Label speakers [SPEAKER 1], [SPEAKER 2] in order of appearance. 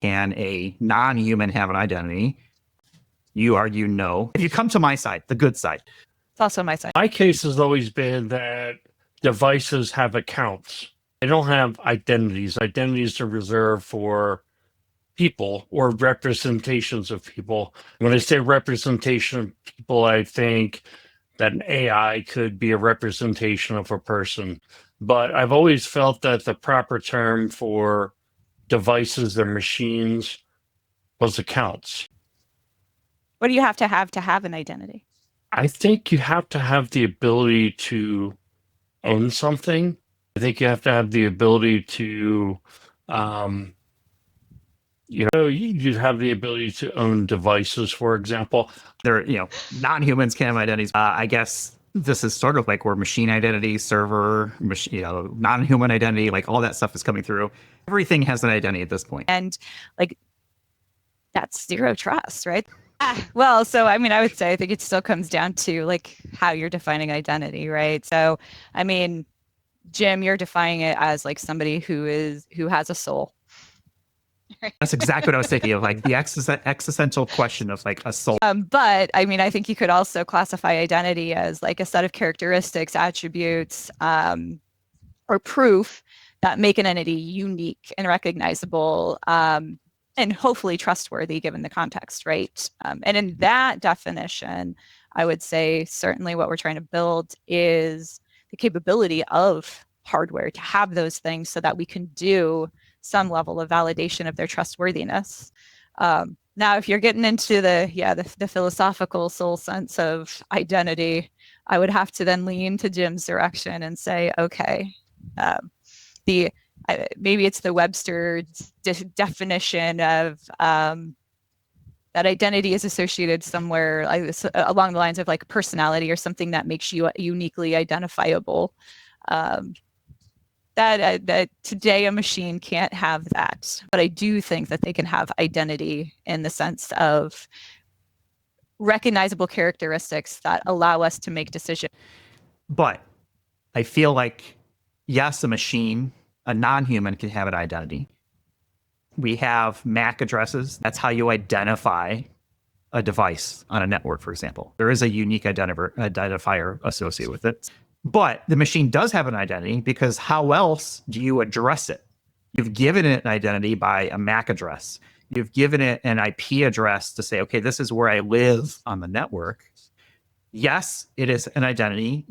[SPEAKER 1] Can a non-human have an identity? You argue no. If you come to my side, the good side.
[SPEAKER 2] It's also my side.
[SPEAKER 3] My case has always been that devices have accounts. They don't have identities. Identities are reserved for people or representations of people. When I say representation of people, I think that an AI could be a representation of a person. But I've always felt that the proper term for devices and machines was accounts.
[SPEAKER 2] What do you have to have an identity?
[SPEAKER 3] I think you have to have the ability to own something. I think you have to have the ability to, you have the ability to own devices, for example.
[SPEAKER 1] There, non-humans can have identities. I guess this is sort of like where machine identity, server, non-human identity, like all that stuff is coming through. Everything has an identity at this point.
[SPEAKER 2] And like, that's zero trust, right? Well, so I mean, I would say I think it still comes down to like how you're defining identity, right? So, I mean, Jim, you're defining it as like somebody who has a soul.
[SPEAKER 1] That's exactly what I was thinking of, like the existential question of like a soul.
[SPEAKER 2] But I mean, I think you could also classify identity as like a set of characteristics, attributes, or proof that make an entity unique and recognizable, and hopefully trustworthy given the context, right? And in that definition, I would say certainly what we're trying to build is the capability of hardware to have those things so that we can do some level of validation of their trustworthiness. Now, if you're getting into the philosophical soul sense of identity, I would have to then lean to Jim's direction and say, okay, maybe it's the Webster definition of that identity is associated somewhere along the lines of like personality or something that makes you uniquely identifiable. That today a machine can't have that, but I do think that they can have identity in the sense of recognizable characteristics that allow us to make decisions.
[SPEAKER 1] But I feel like, yes, a machine, a non-human can have an identity. We have MAC addresses. That's how you identify a device on a network, for example. There is a unique identifier associated with it. But the machine does have an identity because how else do you address it? You've given it an identity by a MAC address. You've given it an IP address to say, okay, this is where I live on the network. Yes, it is an identity.